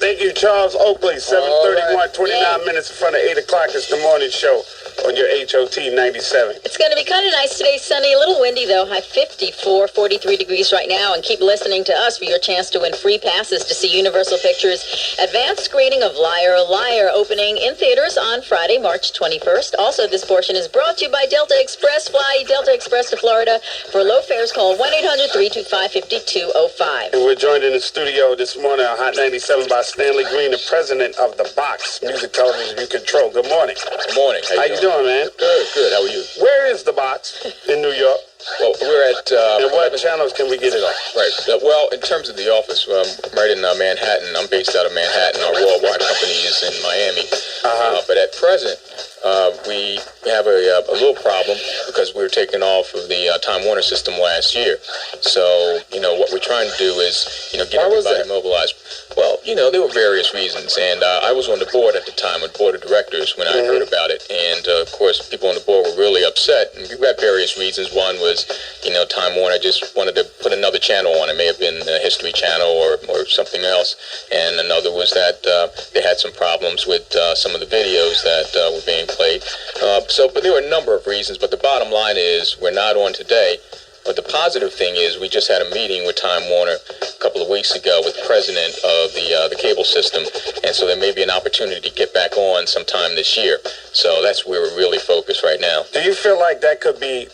Thank you, Charles Oakley. 7:31, 29 minutes in front of 8 o'clock. It's the morning show on your HOT 97. It's going to be kind of nice today, sunny, a little windy though. High 54, 43 degrees right now. And keep listening to us for your chance to win free passes to see Universal Pictures' advanced screening of Liar, Liar, opening in theaters on Friday, March 21st. Also, this portion is brought to you by Delta Express. Fly Delta Express to Florida. For low fares, call 1-800-325-5205. And we're joined in the studio this morning on Hot 97 by Stanley Greene, the president of The Box, music television you control. Good morning. Good morning. How you doing, man? Good, good. How are you? Where is The Box in New York? Well, we're at... and what channels can we get it on? Right. Well, in terms of the office, I'm right in Manhattan. I'm based out of Manhattan. Our worldwide company is in Miami. But at present, we have a little problem because we were taken off of the Time Warner system last year. So, what we're trying to do is, get everybody mobilized. Well, there were various reasons. And I was on the board at the time, on the board of directors, when I heard about it. And, of course, people on the board were really upset. And we had various reasons. One was, Time Warner just wanted to put another channel on. It may have been a History Channel or something else. And another was that they had some problems with some of the videos that were being played. But there were a number of reasons. But the bottom line is we're not on today. But the positive thing is we just had a meeting with Time Warner a couple of weeks ago with the president of the cable system. And so there may be an opportunity to get back on sometime this year. So that's where we're really focused right now. Do you feel like that could be,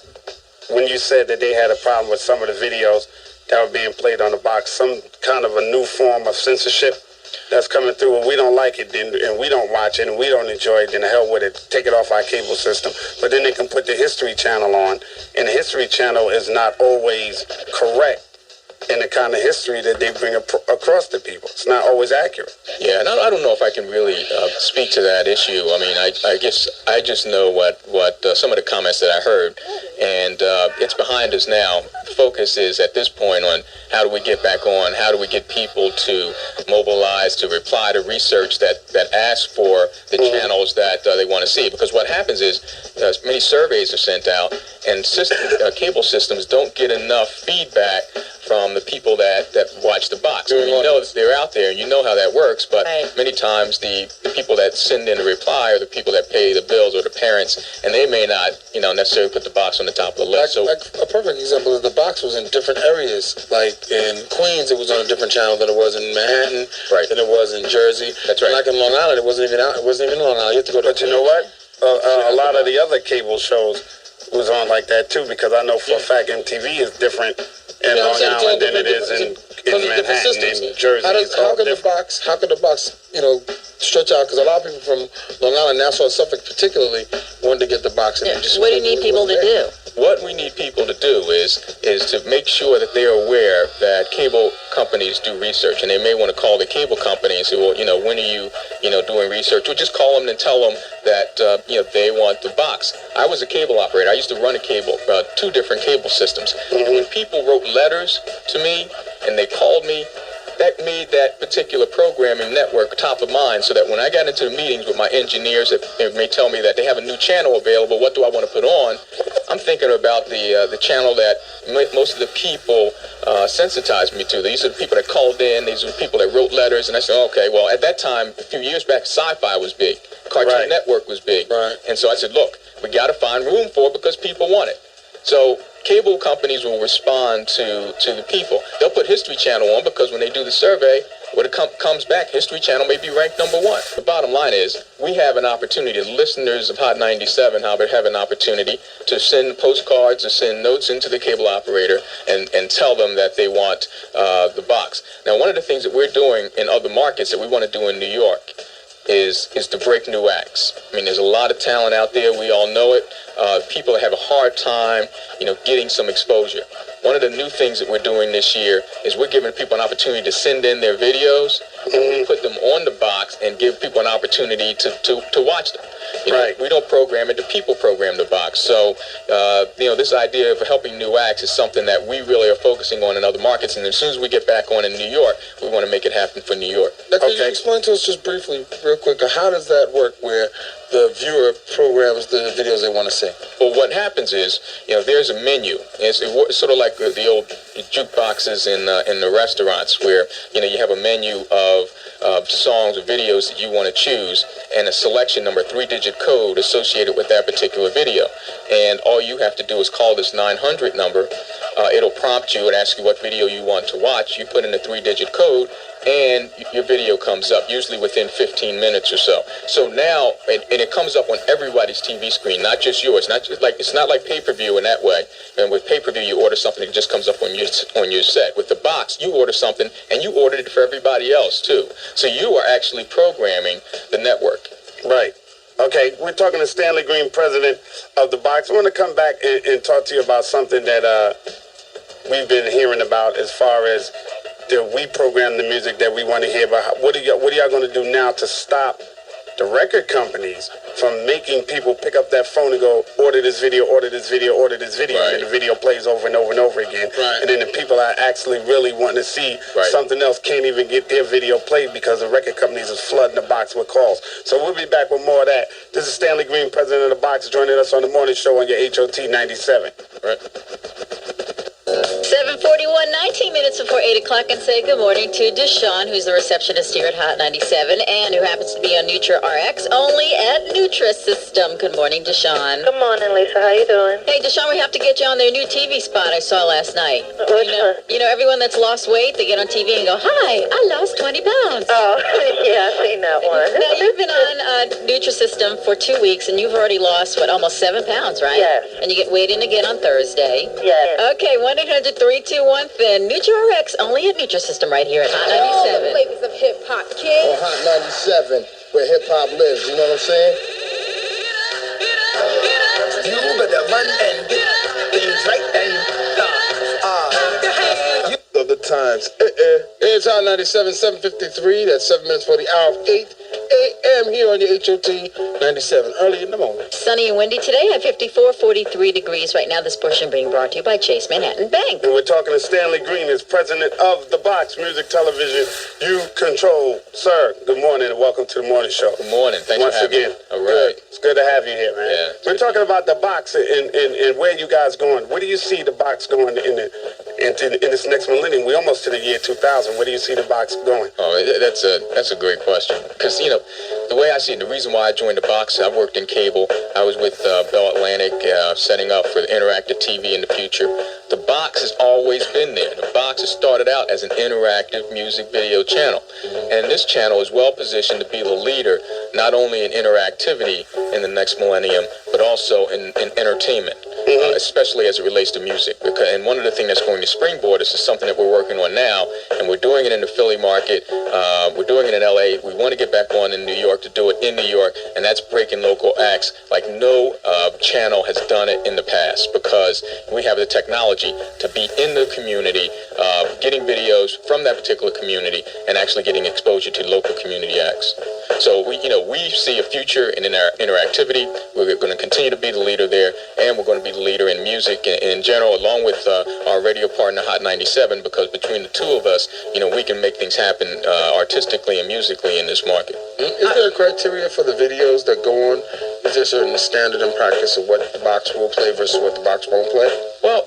when you said that they had a problem with some of the videos that were being played on The Box, some kind of a new form of censorship that's coming through, and we don't like it, and we don't watch it, and we don't enjoy it, then the hell with it, take it off our cable system. But then they can put the History Channel on, and the History Channel is not always correct in the kind of history that they bring across to people. It's not always accurate. Yeah, and I don't know if I can really speak to that issue. I mean, I guess I just know what some of the comments that I heard, and it's behind us now. The focus is at this point on how do we get back on, how do we get people to mobilize, to reply to research that asks for the channels that they want to see. Because what happens is many surveys are sent out, and cable systems don't get enough feedback from the people that watch The Box. I mean, you know that they're out there, and you know how that works, but many times the people that send in a reply are the people that pay the bills or the parents, and they may not, necessarily put The Box on the top of the list. Like a perfect example is The Box was in different areas. Like in Queens, it was on a different channel than it was in Manhattan, than it was in Jersey. That's right. And like in Long Island, it wasn't even out. It wasn't even Long Island. You have to go to. But you know what? A lot of the other cable shows was on like that too, because I know for a fact MTV is different in Long Island than it is in Manhattan, in Jersey. How could The Box, stretch out? Because a lot of people from Long Island, Nassau, and Suffolk particularly, wanted to get The Box. Yeah. What do you need people to do? What we need people to do is to make sure that they are aware that cable companies do research, and they may want to call the cable company and say, well, when are you, doing research? Or just call them and tell them that, they want The Box. I was a cable operator. I used to run a cable, 2 different cable systems. And when people wrote letters to me and they called me, that made that particular programming network top of mind, so that when I got into the meetings with my engineers, they may tell me that they have a new channel available, what do I want to put on? I'm thinking about the channel that most of the people sensitized me to. These are the people that called in, these are the people that wrote letters, and I said, okay, well, at that time, a few years back, Sci-Fi was big, Cartoon Network was big, and so I said, look, we got to find room for it because people want it. So cable companies will respond to the people. They'll put History Channel on because when they do the survey, when it comes back, History Channel may be ranked #1. The bottom line is we have an opportunity, the listeners of Hot 97 have an opportunity to send postcards or send notes into the cable operator and tell them that they want The Box. Now, one of the things that we're doing in other markets that we want to do in New York is to break new acts. I mean, there's a lot of talent out there. We all know it. People have a hard time, getting some exposure. One of the new things that we're doing this year is we're giving people an opportunity to send in their videos, and we put them on The Box and give people an opportunity to watch them. We don't program it, the people program The Box. So, this idea of helping new acts is something that we really are focusing on in other markets, and as soon as we get back on in New York, we want to make it happen for New York. Can you explain to us just briefly, real quick, how does that work where the viewer programs the videos they want to see? Well, what happens is, there's a menu. It's sort of like the old jukeboxes in the restaurants where, you have a menu of songs or videos that you want to choose, and a selection number, 3-digit code associated with that particular video. And all you have to do is call this 900 number. It'll prompt you and ask you what video you want to watch. You put in a 3-digit code, and your video comes up, usually within 15 minutes or so. So now, and it comes up on everybody's TV screen, not just yours. It's not like pay-per-view in that way. And with pay-per-view, you order something, it just comes up on your set. With the box, you order something, and you ordered it for everybody else too. So you are actually programming the network. Right. Okay, we're talking to Stanley Greene, president of the box. I want to come back and talk to you about something that we've been hearing about as far as we program the music that we want to hear about. What are y'all going to do now to stop the record companies from making people pick up that phone and go, order this video, order this video, order this video, right. And the video plays over and over and over again. Right. And then the people are actually really wanting to see something else can't even get their video played because the record companies is flooding the box with calls. So we'll be back with more of that. This is Stanley Greene, president of the box, joining us on the morning show on your HOT 97. Right. 7:41, 19 minutes before 8 o'clock, and say good morning to Deshaun, who's the receptionist here at Hot 97, and who happens to be on Nutra RX, only at Nutrisystem. Good morning, Deshaun. Good morning, Lisa. How you doing? Hey, Deshaun, we have to get you on their new TV spot I saw last night. Which one? You know, everyone that's lost weight, they get on TV and go, hi, I lost 20 pounds. Oh, yeah, I seen that one. Now, you've been on Nutrisystem for 2 weeks, and you've already lost, almost 7 pounds, right? Yes. And you get weighed in again on Thursday. Yes. Okay, 1-800-321-FIN. NutraRx, only at Nutrisystem right here at Hot 97. Flavors of hip hop, kid. On Hot 97, where hip hop lives, you know what I'm saying? You better run and get things right and Of the times. It's Hot 97, 7:53. That's 7 minutes for the hour of 8 a.m. here on your HOT 97. Early in the morning. Sunny and windy today at 54, 43 degrees right now. This portion being brought to you by Chase Manhattan Bank. And we're talking to Stanley Greene, as president of the box, music, television, you control. Sir, good morning and welcome to the morning show. Good morning. Thanks Once for having again. me. All right. Good. It's good to have you here, man. Yeah. We're talking about the box and where you guys going. Where do you see the box going in this next millennium? We're almost to the year 2000. Where do you see the box going? Oh, that's a great question. Because, the way I see it, the reason why I joined the box, I worked in cable. I was with Bell Atlantic, setting up for interactive TV in the future. The box has always been there. The box has started out as an interactive music video channel. And this channel is well positioned to be the leader, not only in interactivity in the next millennium, but also in entertainment. Especially as it relates to music. And one of the things that's going to springboard us is something that we're working on now, and we're doing it in the Philly market. We're doing it in LA. We want to get back on in New York to do it in New York, and that's breaking local acts like no channel has done it in the past, because we have the technology to be in the community, getting videos from that particular community, and actually getting exposure to local community acts. So we see a future in interactivity. We're going to continue to be the leader there, and we're going to be the leader in music in general, along with our radio partner Hot 97, because between the two of us, we can make things happen artistically and musically in this market. Is there a criteria for the videos that go on? Is there a certain standard and practice of what the box will play versus what the box won't play? Well,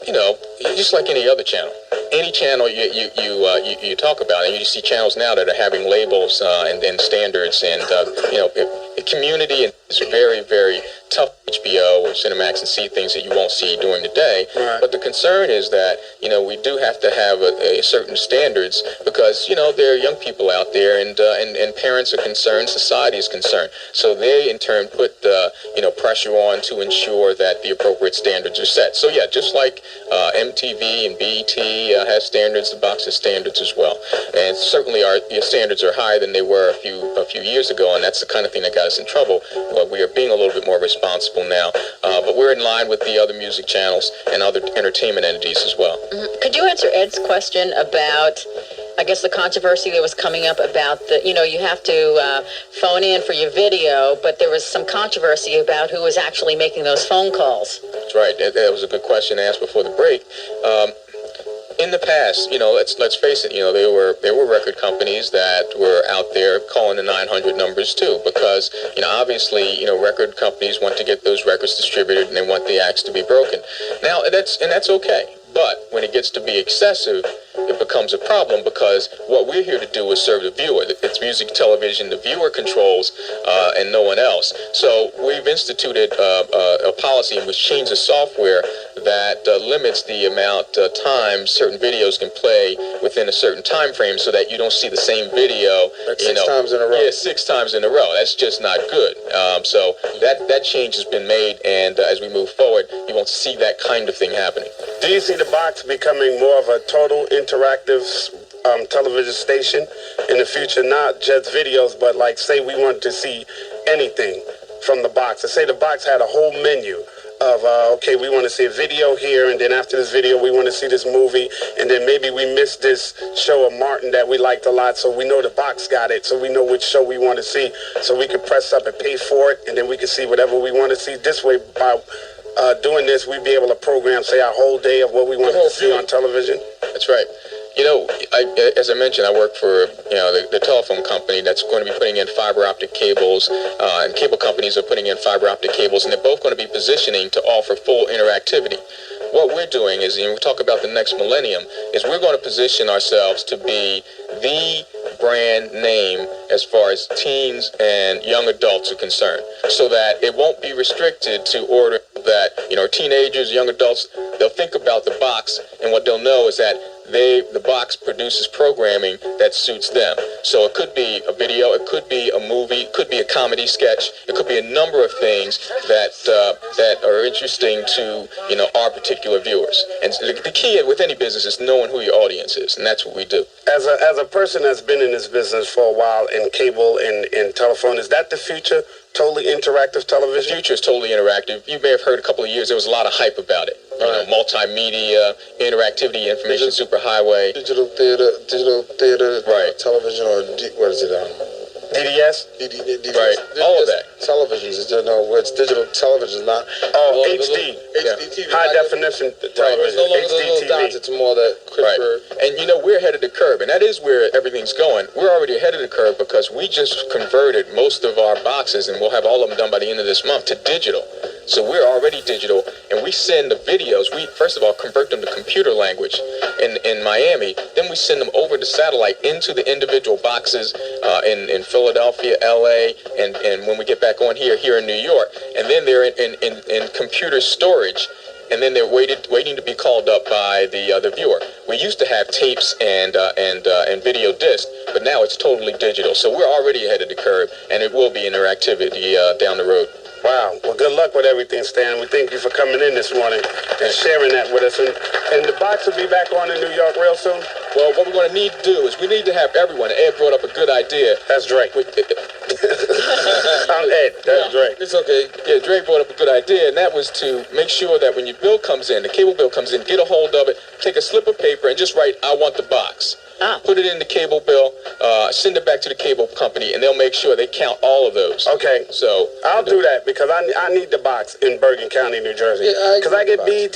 just like any other channel. Any channel you talk about, and you see channels now that are having labels and standards, and the community is very, very tough. HBO or Cinemax and see things that you won't see during the day. Right. But the concern is that we do have to have a certain standards, because there are young people out there, and parents are concerned, society is concerned. So they in turn put pressure on to ensure that the appropriate standards are set. So yeah, just like MTV and BET has standards, the box has standards as well. And certainly your standards are higher than they were a few years ago, and that's the kind of thing that got us in trouble. We are being a little bit more responsible now, but we're in line with the other music channels and other entertainment entities as well. Mm-hmm. Could you answer Ed's question about, I guess, the controversy that was coming up about you have to phone in for your video, but there was some controversy about who was actually making those phone calls? That's right. That was a good question asked before the break. In the past, let's face it, there were record companies that were out there calling the 900 numbers too, because obviously record companies want to get those records distributed, and they want the acts to be broken. Now that's okay, but when it gets to be excessive, it becomes a problem because what we're here to do is serve the viewer. It's music television the viewer controls and no one else. So we've instituted a policy in which changed the software that limits the amount of time certain videos can play within a certain time frame so that you don't see the same video like 6 times in a row. Yeah, 6 times in a row. That's just not good. So that change has been made, and as we move forward, you won't see that kind of thing happening. Do you see the box becoming more of a total interactive television station in the future? Not just videos, but like say we wanted to see anything from the box. Let's say the box had a whole menu of, okay, we want to see a video here, and then after this video, we want to see this movie, and then maybe we missed this show of Martin that we liked a lot, so we know the box got it, so we know which show we want to see, so we could press up and pay for it, and then we can see whatever we want to see. This way, by doing this, we'd be able to program, say, our whole day of what we want to see on television. That's right. You know, as I mentioned, I work for, the telephone company that's going to be putting in fiber optic cables, and cable companies are putting in fiber optic cables, and they're both going to be positioning to offer full interactivity. What we're doing is, we talk about the next millennium, is we're going to position ourselves to be the brand name as far as teens and young adults are concerned, so that it won't be restricted to order that, teenagers, young adults, they'll think about the box, and what they'll know is that the box produces programming that suits them. So it could be a video, it could be a movie, it could be a comedy sketch, it could be a number of things that are interesting to our particular viewers. And the key with any business is knowing who your audience is, and that's what we do. As a person that's been in this business for a while in cable and telephone, is that the future? Totally interactive television? The future is totally interactive. You may have heard a couple of years there was a lot of hype about it. Multimedia, interactivity, information superhighway. Digital theater, right. Television, or what is it? DDS? DDS. Right, all of that. Televisions, it's digital television, not... HD. HD TV. High definition television. It's no longer HD the dots, it's more that crisper... Right. And we're ahead of the curve, and that is where everything's going. We're already ahead of the curve because we just converted most of our boxes, and we'll have all of them done by the end of this month, to digital. So we're already digital, and we send the videos. We, first of all, convert them to computer language in Miami. Then we send them over the satellite into the individual boxes in Philadelphia, LA, and when we get back on here in New York. And then they're in computer storage, and then they're waiting to be called up by the viewer. We used to have tapes and video disc, but now it's totally digital. So we're already ahead of the curve, and it will be interactivity down the road. Wow. Well, good luck with everything, Stan. We thank you for coming in this morning and sharing that with us. And the box will be back on in New York real soon? Well, what we're going to need to do is we need to have everyone. Ed brought up a good idea. That's Dre. I'm Ed. That's Dre. It's okay. Yeah, Dre brought up a good idea, and that was to make sure that when your bill comes in, the cable bill comes in, get a hold of it, take a slip of paper, and just write, "I want the box." Put it in the cable bill, send it back to the cable company, and they'll make sure they count all of those. Okay. So I'll do that because I need the box in Bergen County, New Jersey. Because I get BET.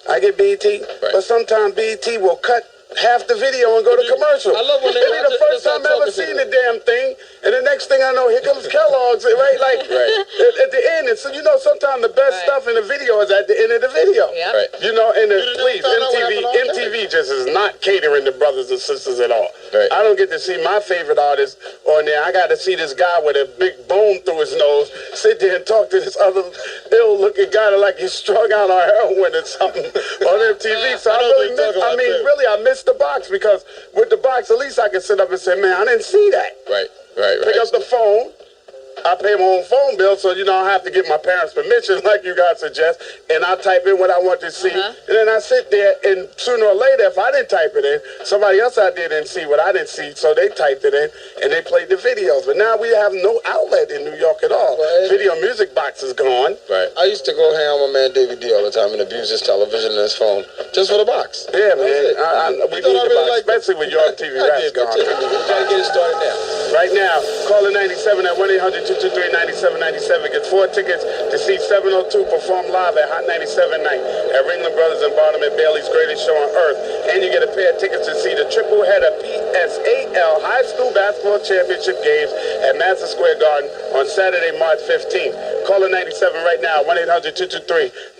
Right. But sometimes BET will cut half the video and go to commercial. I love when they... It'll be the first time I ever seen the damn thing, and the next thing I know, here comes Kellogg's, right? Like, at the end. And so, sometimes the best stuff in the video is at the end of the video. Yep. Right. And please, MTV just is not catering to brothers and sisters at all. Right. I don't get to see my favorite artist on there. I got to see this guy with a big bone through his nose sit there and talk to this other ill-looking guy like he's strung out on heroin or something on MTV. So I miss the box, because with the box, at least I can sit up and say, man, I didn't see that. Right. Pick up the phone. I pay my own phone bill, so I have to get my parents' permission, like you guys suggest, and I type in what I want to see, and then I sit there, and sooner or later, if I didn't type it in, somebody else out there didn't see what I didn't see, so they typed it in, and they played the videos. But now we have no outlet in New York at all. Video music box is gone. Right. I used to go hang out with my man David D all the time and abuse his television and his phone just for the box. Yeah, man. We need the box, especially with your TV Rap's gone. We gotta get it started now. Right now, call the 97 at 1-800-223-9797. Get 4 tickets to see 702 perform live at Hot 97 night at Ringling Brothers and Barnum and Bailey's Greatest Show on Earth. And you get a pair of tickets to see the triple header PSAL High School Basketball Championship games at Madison Square Garden on Saturday, March 15th. Call in 97 right now.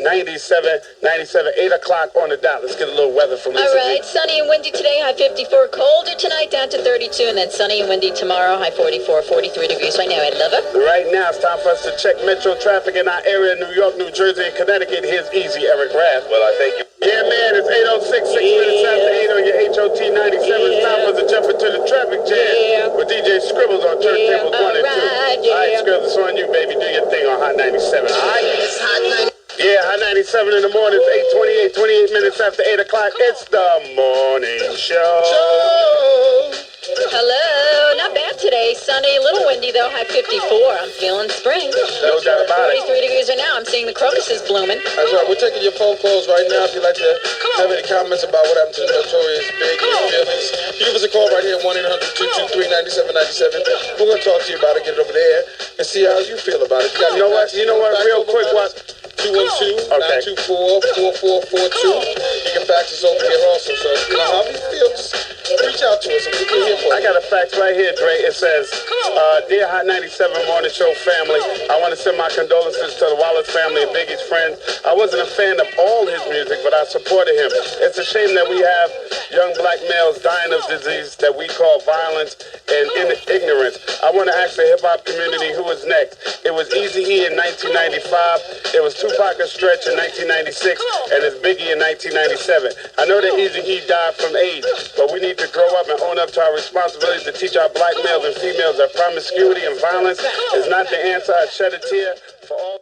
1-800-223-9797. 8 o'clock on the dot. Let's get a little weather from Lisa All right, G. sunny and windy today, high 54. Colder tonight, down to 32, and then sunny and windy tomorrow, high 44, 43 degrees right now. Ed Lover. Right now, it's time for us to check metro traffic in our area, New York, New Jersey, and Connecticut. Here's Easy Eric Rath. Well, I thank you. Yeah, man, it's 8:06, 6 minutes after 8 on your HOT 97. It's time for us to jump into the traffic jam with DJ Scribbles on turntables 1 and 2. All right, Scribbles, it's on you, baby. Do your thing on Hot 97. All right? It's hot 90. Yeah, Hot 97 in the morning. It's 8:28, 28 minutes after 8 o'clock. It's the morning show. Hello. Not bad today. Sunny, a little windy, though, high 54. I'm feeling spring. No doubt about it. 43 degrees right now. I'm seeing the crocuses blooming. That's right. We're taking your phone calls right now. If you'd like to have any comments about what happened to the notorious Big feelings, you give us a call right here, 1-800-223-9797. We're going to talk to you about it, get it over there, and see how you feel about it. You know what? Real quick, what? 212-924-4442. You can fax us over here also. So, how you feel, just reach out to us and we can hear from you. I got a fax right here, Dre. It says, Dear Hot 97 Morning Show family, I want to send my condolences to the Wallace family and Biggie's friends. I wasn't a fan of all his music, but I supported him. It's a shame that we have young black males dying of disease that we call violence and ignorance. I want to ask the hip-hop community who is next. It was Eazy-E in 1995. It was Tupac and Stretch in 1996, and it's Biggie in 1997. I know that Eazy-E died from AIDS, but we need to grow up and own up to our responsibilities to teach our black males and females that promiscuity and violence is not the answer. I shed a tear for all